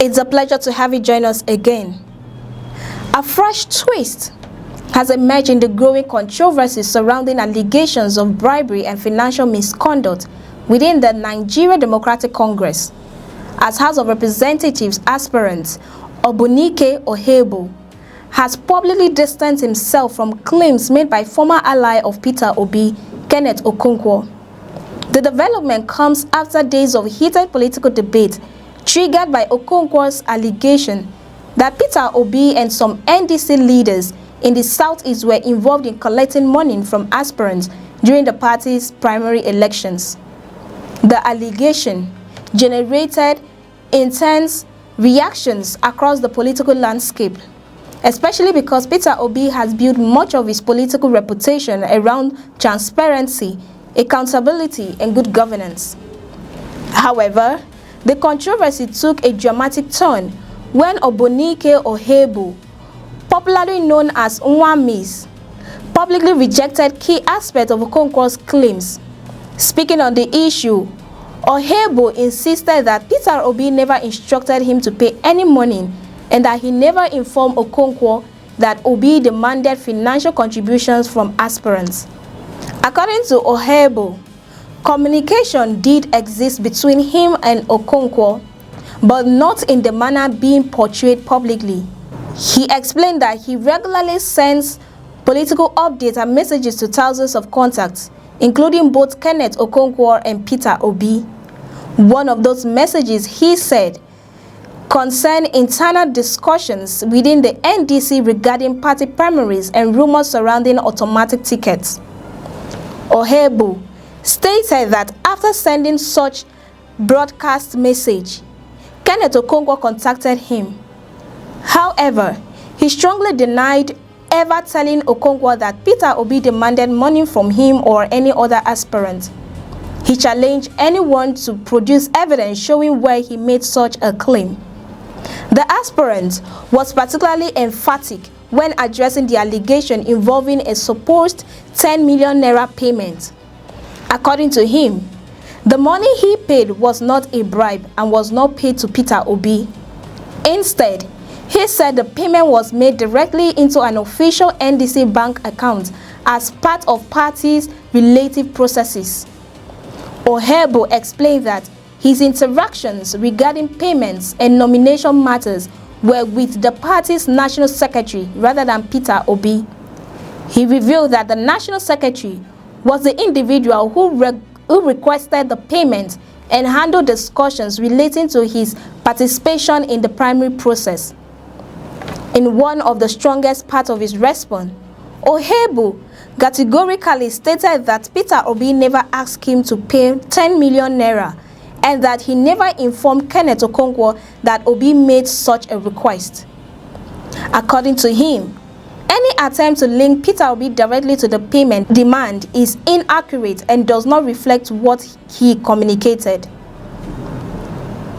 It's a pleasure to have you join us again. A fresh twist has emerged in the growing controversy surrounding allegations of bribery and financial misconduct within the Nigerian Democratic Congress, as House of Representatives aspirant Okonkwo has publicly distanced himself from claims made by former ally of Peter Obi, Kenneth Okonkwo. The development comes after days of heated political debate triggered by Okonkwo's allegation that Peter Obi and some NDC leaders in the southeast were involved in collecting money from aspirants during the party's primary elections. The allegation generated intense reactions across the political landscape, especially because Peter Obi has built much of his political reputation around transparency, accountability, and good governance. However, the controversy took a dramatic turn when Okonkwo, popularly known as Nwamis, publicly rejected key aspects of Okonkwo's claims. Speaking on the issue, Okonkwo insisted that Peter Obi never instructed him to pay any money and that he never informed Okonkwo that Obi demanded financial contributions from aspirants. According to Okonkwo, communication did exist between him and Okonkwo, but not in the manner being portrayed publicly. He explained that he regularly sends political updates and messages to thousands of contacts, including both Kenneth Okonkwo and Peter Obi. One of those messages, he said, concerned internal discussions within the NDC regarding party primaries and rumors surrounding automatic tickets. Okonkwo stated that after sending such broadcast message, Kenneth Okonkwo contacted him. However, he strongly denied ever telling Okonkwo that Peter Obi demanded money from him or any other aspirant. He challenged anyone to produce evidence showing where he made such a claim. The aspirant was particularly emphatic when addressing the allegation involving a supposed 10 million naira payment. According to him, the money he paid was not a bribe and was not paid to Peter Obi. Instead, he said the payment was made directly into an official NDC bank account as part of party's relative processes. Okonkwo explained that his interactions regarding payments and nomination matters were with the party's national secretary rather than Peter Obi. He revealed that the national secretary was the individual who requested the payment and handled discussions relating to his participation in the primary process. In one of the strongest parts of his response, Okonkwo categorically stated that Peter Obi never asked him to pay 10 million naira and that he never informed Kenneth Okonkwo that Obi made such a request. According to him, any attempt to link Peter Obi directly to the payment demand is inaccurate and does not reflect what he communicated.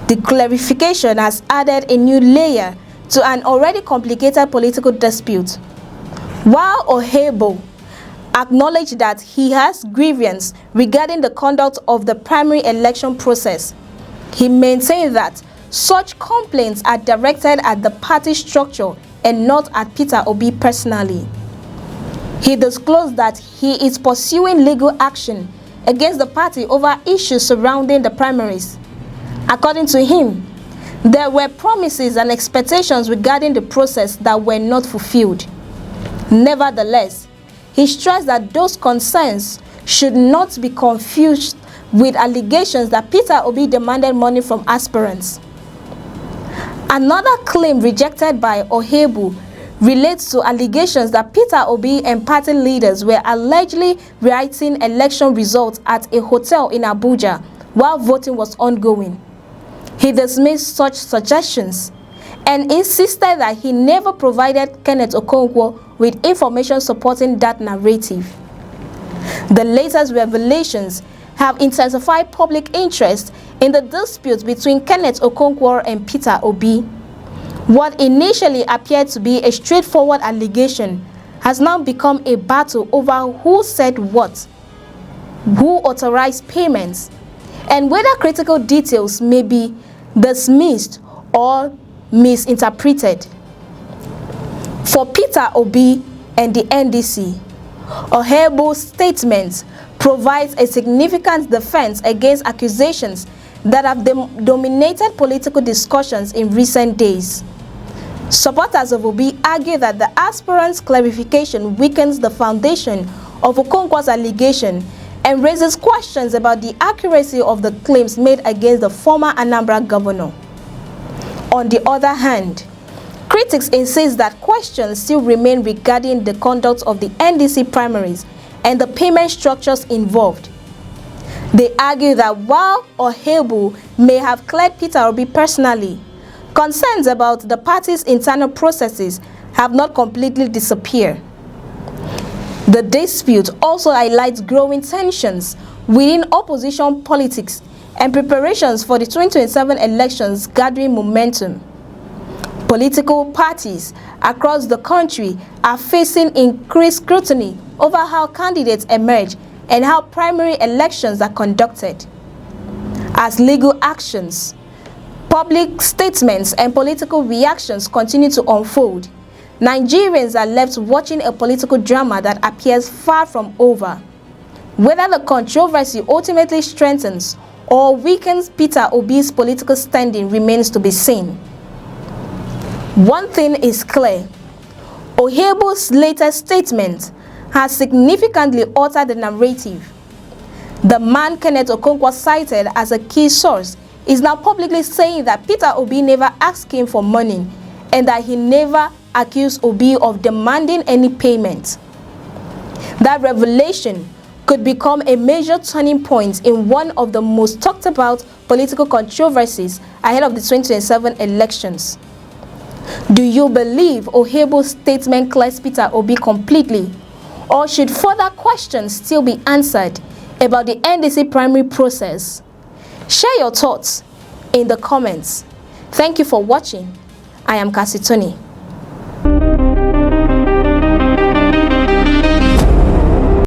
The clarification has added a new layer to an already complicated political dispute. While Okonkwo acknowledged that he has grievance regarding the conduct of the primary election process, he maintained that such complaints are directed at the party structure and not at Peter Obi personally. He disclosed that he is pursuing legal action against the party over issues surrounding the primaries. According to him, there were promises and expectations regarding the process that were not fulfilled. Nevertheless, he stressed that those concerns should not be confused with allegations that Peter Obi demanded money from aspirants. Another claim rejected by Okonkwo relates to allegations that Peter Obi and party leaders were allegedly writing election results at a hotel in Abuja while voting was ongoing. He dismissed such suggestions and insisted that he never provided Kenneth Okonkwo with information supporting that narrative. The latest revelations have intensified public interest in the dispute between Kenneth Okonkwo and Peter Obi. What initially appeared to be a straightforward allegation has now become a battle over who said what, who authorized payments, and whether critical details may be dismissed or misinterpreted. For Peter Obi and the NDC, Okonkwo's statement provides a significant defense against accusations that have dominated political discussions in recent days. Supporters of Obi argue that the aspirant's clarification weakens the foundation of Okonkwo's allegation and raises questions about the accuracy of the claims made against the former Anambra governor. On the other hand, critics insist that questions still remain regarding the conduct of the NDC primaries and the payment structures involved. They argue that while Okonkwo may have cleared Peter Obi personally, concerns about the party's internal processes have not completely disappeared. The dispute also highlights growing tensions within opposition politics and preparations for the 2027 elections gathering momentum. Political parties across the country are facing increased scrutiny over how candidates emerge and how primary elections are conducted. As legal actions, public statements and political reactions continue to unfold, Nigerians are left watching a political drama that appears far from over. Whether the controversy ultimately strengthens or weakens Peter Obi's political standing remains to be seen. One thing is clear: Okonkwo's latest statement has significantly altered the narrative. The man Kenneth Okonkwo cited as a key source is now publicly saying that Peter Obi never asked him for money and that he never accused Obi of demanding any payment. That revelation could become a major turning point in one of the most talked about political controversies ahead of the 2027 elections. Do you believe Okonkwo's statement clears Peter Obi completely, or should further questions still be answered about the NDC primary process? Share your thoughts in the comments. Thank you for watching. I am Kasitoni.